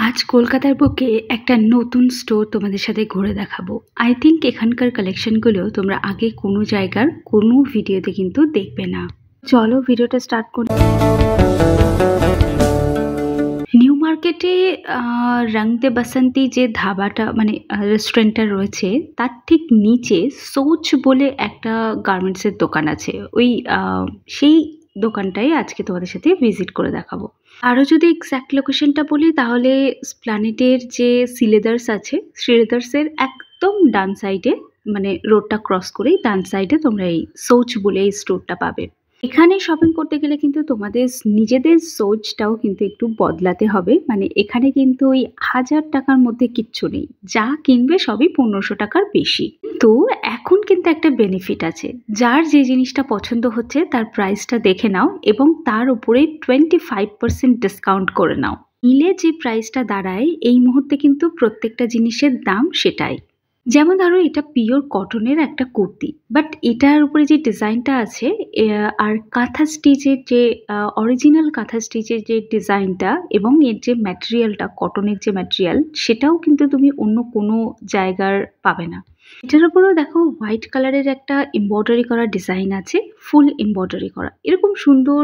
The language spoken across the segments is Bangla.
আজ কলকাতার বুকে একটা নতুন স্টোর তোমাদের সাথে ঘুরে দেখাবো। আই থিঙ্ক এখানকার কালেকশনগুলো তোমরা আগে কোনো জায়গার কোনো ভিডিওতে কিন্তু দেখবে না। চলো ভিডিওটা স্টার্ট করি। নিউ মার্কেটে রং দে বাসন্তী যে ধাবাটা মানে রেস্টুরেন্টটা রয়েছে তার ঠিক নিচে সোচ বলে একটা গার্মেন্টসের দোকান আছে। ওই সেই দোকানটাই আজকে তোমাদের সাথে ভিজিট করে দেখাবো। আরও যদি এক্স্যাক্ট লোকেশনটা বলি তাহলে স্প্ল্যানেটের যে শ্রীলেদার্স আছে, শ্রীলেদার্সের একদম ডান সাইডে, মানে রোডটা ক্রস করেই ডান সাইডে তোমরা এই সোচ বলে এই স্টোরটা পাবে। এখানে শপিং করতে গেলে কিন্তু তোমাদের নিজেদের সোচটাও কিন্তু একটু বদলাতে হবে। মানে এখানে কিন্তু ওই 1000 টাকার মধ্যে কিচ্ছু নেই, যা কিনবে সবই 1500 টাকার বেশি। তো এখন কিন্তু একটা বেনিফিট আছে, যার যে জিনিসটা পছন্দ হচ্ছে তার প্রাইসটা দেখে নাও এবং তার উপরে 25% ডিসকাউন্ট করে নাও। নিলে যে প্রাইসটা দাঁড়ায় এই মুহূর্তে কিন্তু প্রত্যেকটা জিনিসের দাম সেটাই। যেমন ধরো এটা পিওর কটনের একটা কুর্তি, বাট এটার উপরে যে ডিজাইনটা আছে আর কাঁথা স্টিচের যে অরিজিনাল কাঁথা স্টিচের যে ডিজাইনটা এবং এর যে ম্যাটেরিয়ালটা, কটনের যে ম্যাটেরিয়াল, সেটাও কিন্তু তুমি অন্য কোনো জায়গার পাবে না। এটার উপরেও দেখো হোয়াইট কালারের একটা এমব্রয়ডারি করা ডিজাইন আছে, ফুল এমব্রয়ডারি করা। এরকম সুন্দর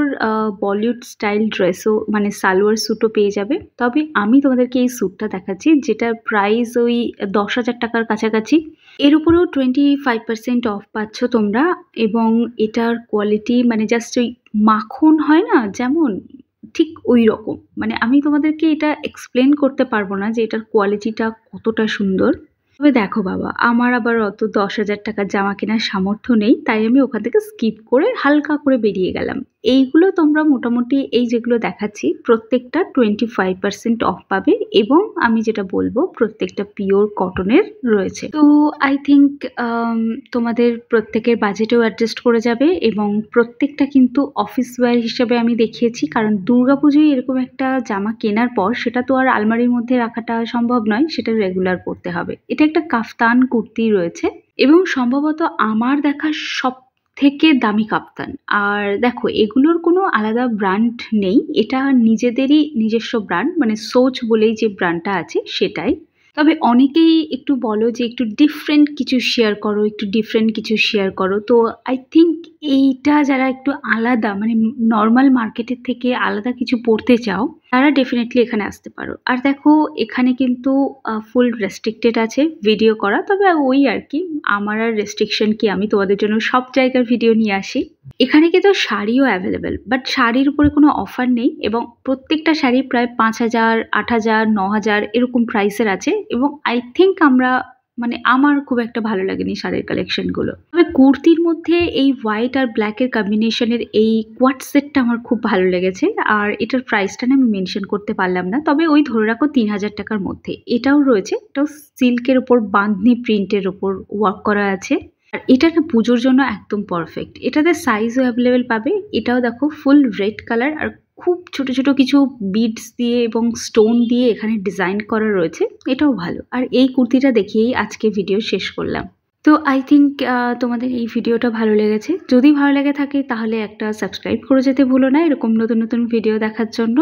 বলিউড স্টাইল ড্রেসও মানে সালোয়ার স্যুটও পেয়ে যাবে। তবে আমি তোমাদেরকে এই স্যুটটা দেখাচ্ছি যেটার প্রাইস ওই 10,000 টাকার কাছাকাছি। এর উপরেও 25% অফ পাচ্ছ তোমরা এবং এটার কোয়ালিটি মানে জাস্ট ওই মাখন হয় না যেমন, ঠিক ওই রকম। মানে আমি তোমাদেরকে এটা এক্সপ্লেন করতে পারবো না যে এটার কোয়ালিটিটা কতটা সুন্দর। তবে দেখো বাবা, আমার আবার অত 10,000 টাকার জামা কেনার সামর্থ্য নেই, তাই আমি ওখান থেকে স্কিপ করে হালকা করে বেরিয়ে গেলাম। এইগুলো তোমরা মোটামুটি এই যেগুলো দেখাচ্ছি প্রত্যেকটা 25% অফ পাবে এবং আমি যেটা বলবো প্রত্যেকটা পিওর কটনের রয়েছে। তো আই থিঙ্ক তোমাদের প্রত্যেকের বাজেটেও অ্যাডজাস্ট করে যাবে এবং প্রত্যেকটা কিন্তু অফিস ওয়্যার হিসেবে আমি দেখিয়েছি, কারণ দুর্গাপুজোয় এরকম একটা জামা কেনার পর সেটা তো আর আলমারির মধ্যে রাখাটা সম্ভব নয়, সেটা রেগুলার পরতে হবে। এটা একটা কাফতান কুর্তি রয়েছে এবং সম্ভবত আমার দেখা সব থেকে দামি কাপ্তান। আর দেখো এগুলোর কোনো আলাদা ব্র্যান্ড নেই, এটা নিজেদেরই নিজস্ব ব্র্যান্ড, মানে সোচ বলেই যে ব্র্যান্ডটা আছে সেটাই। তবে অনেকেই একটু বলো যে একটু ডিফারেন্ট কিছু শেয়ার করো, একটু ডিফারেন্ট কিছু শেয়ার করো। তো আই থিঙ্ক এইটা যারা একটু আলাদা মানে নর্মাল মার্কেটের থেকে আলাদা কিছু পড়তে চাও তারা ডেফিনেটলি এখানে আসতে পারো। আর দেখো এখানে কিন্তু ফুল রেস্ট্রিক্টেড আছে ভিডিও করা, তবে ওই আর কি, আমার আর রেস্ট্রিকশন কি, আমি তোমাদের জন্য সব জায়গার ভিডিও নিয়ে আসি। এখানে কিন্তু শাড়িও অ্যাভেলেবেল, বাট শাড়ির উপরে কোনো অফার নেই এবং প্রত্যেকটা শাড়ি প্রায় 5,000, 8,000, 9,000 এরকম প্রাইসের আছে এবং আই থিঙ্ক মানে আমার খুব একটা ভালো লাগেনি শাড়ির কালেকশনগুলো। তবে কুর্তির মধ্যে এই হোয়াইট আর ব্ল্যাকের কম্বিনেশনের এই কোয়াট সেটটা আমার খুব ভালো লেগেছে। আর এটার প্রাইসটা না আমি মেনশন করতে পারলাম না, তবে ওই ধরে রাখো 3,000 টাকার মধ্যে। এটাও রয়েছে, এটাও সিল্কের ওপর বাঁধনি প্রিন্টের ওপর ওয়ার্ক করা আছে। আর এটা না পুজোর জন্য একদম পারফেক্ট। এটাতে সাইজও অ্যাভেলেবেল পাবে। এটাও দেখো ফুল রেড কালার আর খুব ছোট ছোট কিছু বিডস দিয়ে এবং স্টোন দিয়ে এখানে ডিজাইন করা রয়েছে, এটাও ভালো। আর এই কুর্তিটা দেখিয়েই আজকে ভিডিও শেষ করলাম। তো আই থিঙ্ক তোমাদের এই ভিডিওটা ভালো লেগেছে। যদি ভালো লেগে থাকে তাহলে একটা সাবস্ক্রাইব করে যেতে ভুলো না এরকম নতুন নতুন ভিডিও দেখার জন্য।